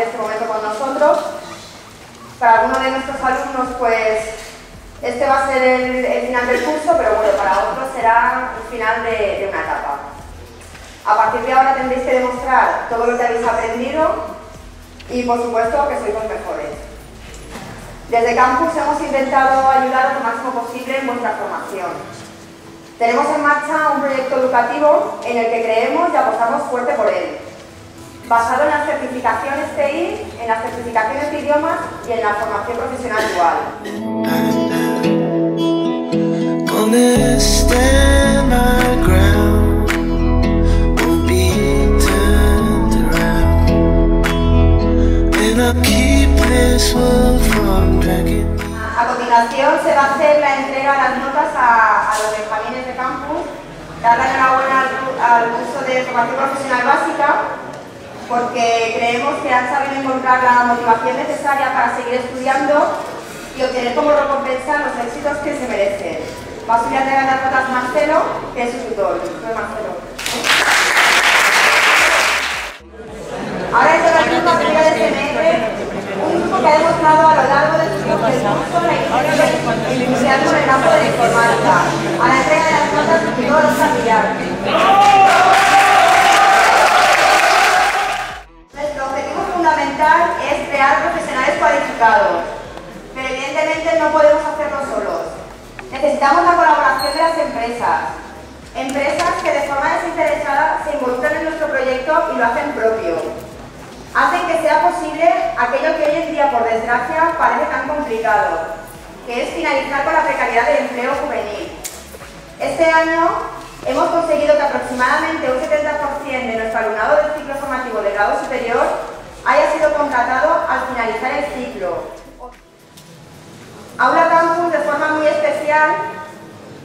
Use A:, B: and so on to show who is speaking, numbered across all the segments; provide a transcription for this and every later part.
A: este momento con nosotros. Para algunos de nuestros alumnos, pues, este va a ser el final del curso, pero bueno, para otros será el final de una etapa. A partir de ahora tendréis que demostrar todo lo que habéis aprendido y, por supuesto, que sois los mejores. Desde Campus hemos intentado ayudaros lo máximo posible en vuestra formación. Tenemos en marcha un proyecto educativo en el que creemos y apostamos fuerte por él, basado en las certificaciones TI, en las certificaciones de idiomas y en la formación profesional dual. A continuación se va a hacer la entrega de las notas a los benjamines de Campus, dar la enhorabuena al curso de formación profesional básica, porque creemos que han sabido encontrar la motivación necesaria para seguir estudiando y obtener como recompensa los éxitos que se merecen. Va a subir a entregar las notas Marcelo, que es su tutor. Soy Marcelo. Ahora es la última entrega de CMR, un grupo que ha demostrado a lo largo del curso la iniciativa en el campo de la informática, a la entrega de las notas de todos los candidatos. Nuestro objetivo fundamental es crear profesionales cualificados, pero evidentemente no podemos hacerlo solos. Necesitamos la colaboración de las empresas que de forma desinteresada se involucran en nuestro proyecto y lo hacen propio. Hacen que sea posible aquello que hoy en día, por desgracia, parece tan complicado, que es finalizar con la precariedad del empleo juvenil. Este año hemos conseguido que aproximadamente un 70% de nuestro alumnado del ciclo formativo de grado superior haya sido contratado al finalizar el ciclo. Aula Campus, de forma muy especial,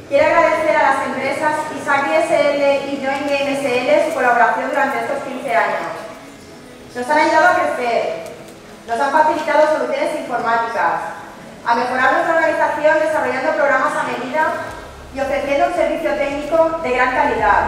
A: quiere agradecer a las empresas Isagri SL y Join Game SL su colaboración durante estos 15 años. Nos han ayudado a crecer, nos han facilitado soluciones informáticas, a mejorar nuestra organización desarrollando programas a medida y ofreciendo un servicio técnico de gran calidad.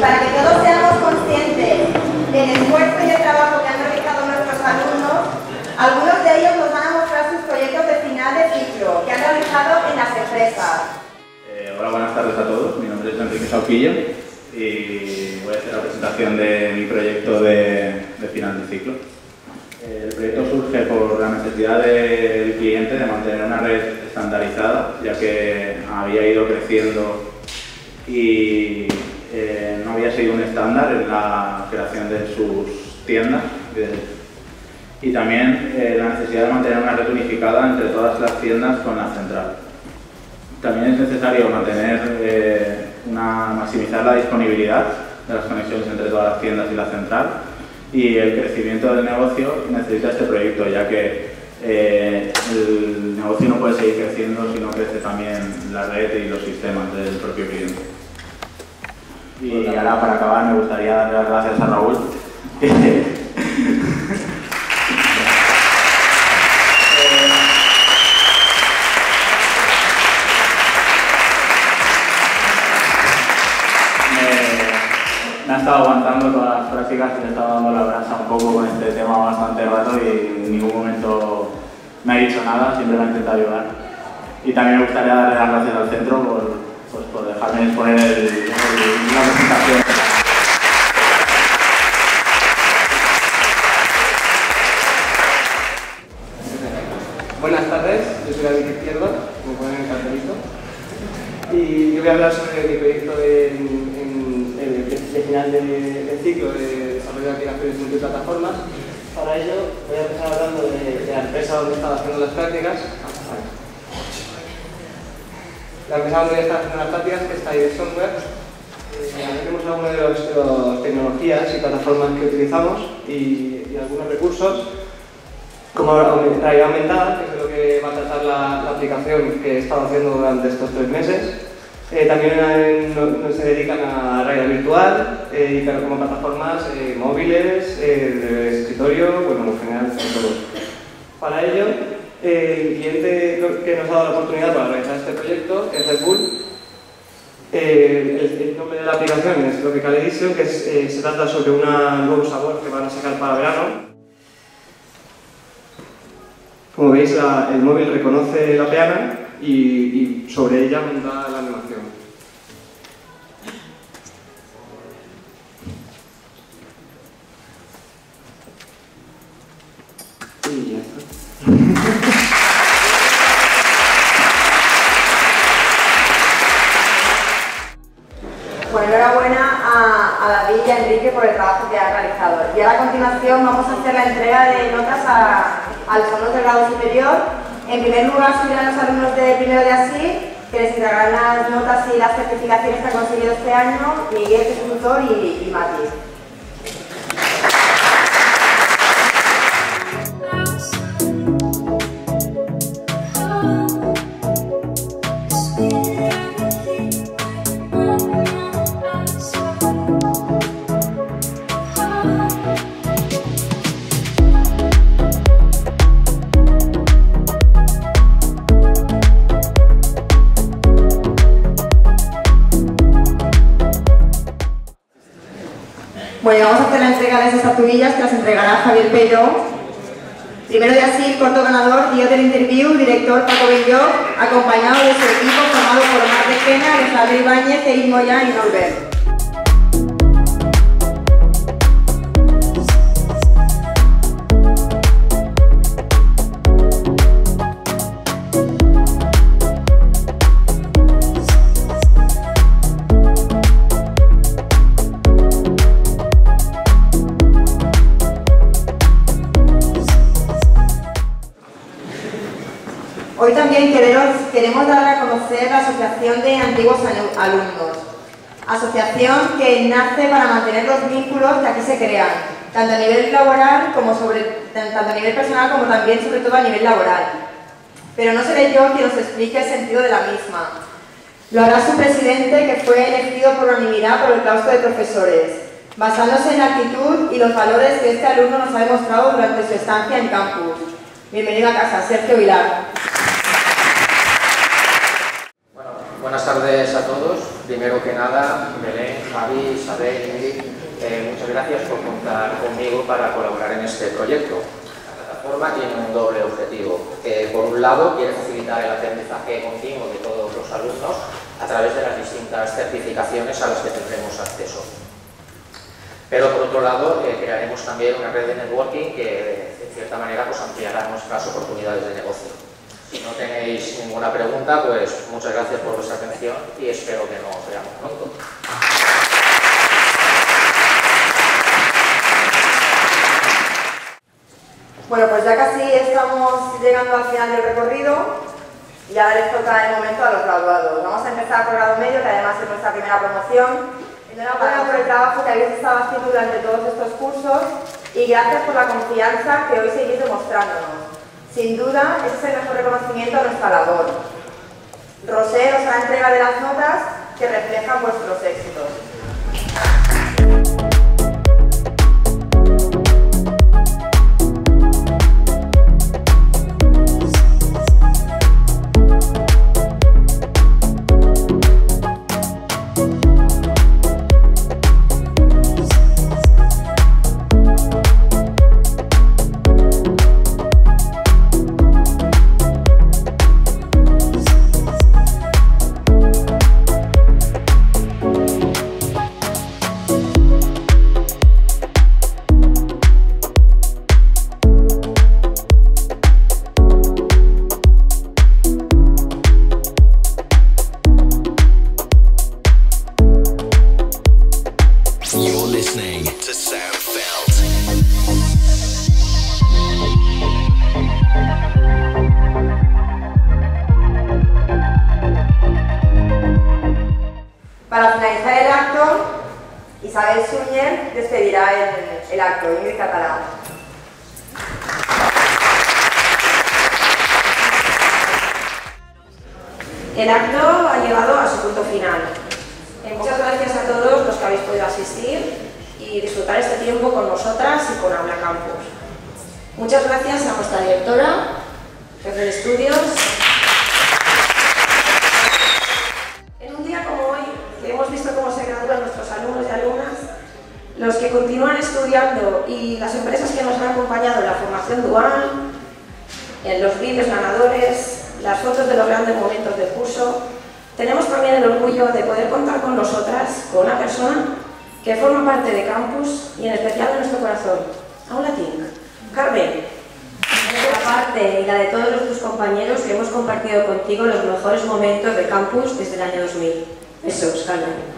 A: Para que todos seamos conscientes del esfuerzo y el trabajo que han realizado nuestros alumnos, algunos de ellos nos van a mostrar sus proyectos de final de ciclo que han realizado en las empresas.
B: Hola, buenas tardes a todos. Mi nombre es Enrique Sauquillo y voy a hacer la presentación de mi proyecto de final de ciclo. El proyecto surge por la necesidad del cliente de mantener una red estandarizada, ya que había ido creciendo y no había seguido un estándar en la creación de sus tiendas y también la necesidad de mantener una red unificada entre todas las tiendas con la central. También es necesario maximizar la disponibilidad de las conexiones entre todas las tiendas y la central, y el crecimiento del negocio necesita este proyecto, ya que el negocio no puede seguir creciendo si no crece también la red y los sistemas del propio cliente. Y ahora, para acabar, me gustaría darle las gracias a Raúl. Me ha estado aguantando todas las prácticas y le he estado dando la brasa un poco con este tema bastante rato y en ningún momento me ha dicho nada, siempre me ha intentado ayudar. Y también me gustaría darle las gracias al centro por dejarme exponer la presentación.
C: Buenas tardes, yo soy David Izquierdo, como ponen en el cartelito, y yo voy a hablar sobre mi proyecto de final de ciclo de desarrollo de aplicaciones multiplataformas. Para ello voy a empezar hablando de la empresa donde estaba haciendo las prácticas. La empresa donde estaba haciendo las prácticas, que está ahí, Software. Tenemos algunas de las tecnologías y plataformas que utilizamos y algunos recursos. como realidad aumentada, que es lo que va a tratar la aplicación que he estado haciendo durante estos 3 meses. También se dedican a realidad virtual, pero como plataformas móviles, de escritorio, bueno, en general, todo. Para ello, el cliente que nos ha dado la oportunidad para realizar este proyecto es Red Bull. El nombre de la aplicación es Tropical Edition, que se trata sobre un nuevo sabor que van a sacar para verano. Como veis, el móvil reconoce la peana y sobre ella monta la animación. Y ya está.
A: Bueno, enhorabuena a David y a Enrique por el trabajo que han realizado. Y ahora a continuación vamos a hacer la entrega de notas a los alumnos del grado superior. En primer lugar subirán los alumnos de primero de ASIR, que les entregarán las notas y las certificaciones que han conseguido este año, Miguel, que es su tutor, y Mati. Bueno, vamos a hacer la entrega de esas estatuillas que las entregará Javier Peiro. Primero de ASIR, corto ganador, guión del interview, director Paco Belló, acompañado de su equipo formado por Mar de Pena, Alejandro Ibáñez, Eric Moya y Norbert. Hoy también queremos dar a conocer la Asociación de Antiguos Alumnos, asociación que nace para mantener los vínculos que aquí se crean, tanto a nivel laboral como tanto a nivel personal como también sobre todo a nivel laboral. Pero no seré yo quien os explique el sentido de la misma. Lo hará su presidente, que fue elegido por unanimidad por el claustro de profesores, basándose en la actitud y los valores que este alumno nos ha demostrado durante su estancia en campus. Bienvenido a casa, Sergio Vilar.
D: Buenas tardes a todos. Primero que nada, Belén, Javi, Isabel, Ingrid, muchas gracias por contar conmigo para colaborar en este proyecto. La plataforma tiene un doble objetivo. Por un lado, quiere facilitar el aprendizaje continuo de todos los alumnos a través de las distintas certificaciones a las que tendremos acceso. Pero por otro lado, crearemos también una red de networking que, de cierta manera, pues, ampliará nuestras oportunidades de negocio. Si no tenéis ninguna pregunta, pues muchas gracias por vuestra atención y espero que nos veamos pronto.
A: Bueno, pues ya casi estamos llegando al final del recorrido y ahora les toca el momento a los graduados. Vamos a empezar por grado medio, que además es nuestra primera promoción. Enhorabuena por el trabajo que habéis estado haciendo durante todos estos cursos y gracias por la confianza que hoy seguís demostrándonos. Sin duda, ese es el mejor reconocimiento a nuestra labor. Rosé os hará entrega de las notas que reflejan vuestros éxitos. Para finalizar el acto, Isabel Suñer despedirá el acto. Ingrid Catalán.
E: El acto ha llegado a su punto final. Muchas gracias a todos los que habéis podido asistir y disfrutar este tiempo con nosotras y con Aula Campus. Muchas gracias a nuestra directora, jefe de estudios. En un día como hoy, que hemos visto cómo se gradúan nuestros alumnos y alumnas, los que continúan estudiando y las empresas que nos han acompañado en la formación dual, en los vídeos ganadores, las fotos de los grandes momentos del curso, tenemos también el orgullo de poder contar con nosotras, con una persona que forma parte de Campus y en especial de nuestro corazón, Aula TIC. Carmen.
F: La parte y la de todos tus compañeros que hemos compartido contigo los mejores momentos de Campus desde el año 2000. Besos, Carmen.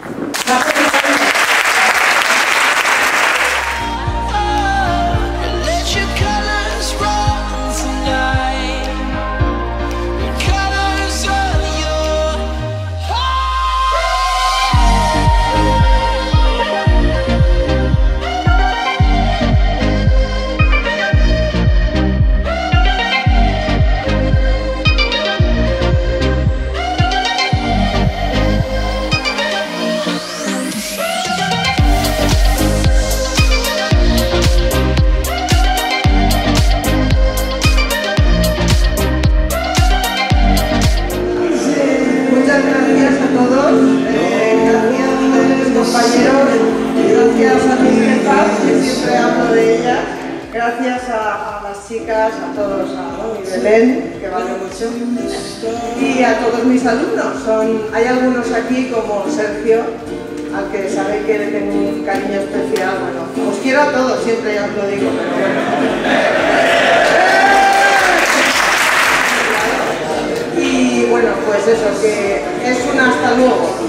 G: Gracias a las chicas, a todos, a mi Belén, que vale mucho, y a todos mis alumnos. Hay algunos aquí como Sergio, al que sabéis que le tengo un cariño especial. Bueno, os quiero a todos, siempre ya os lo digo, pero bueno. Y bueno, pues eso, que es un hasta luego.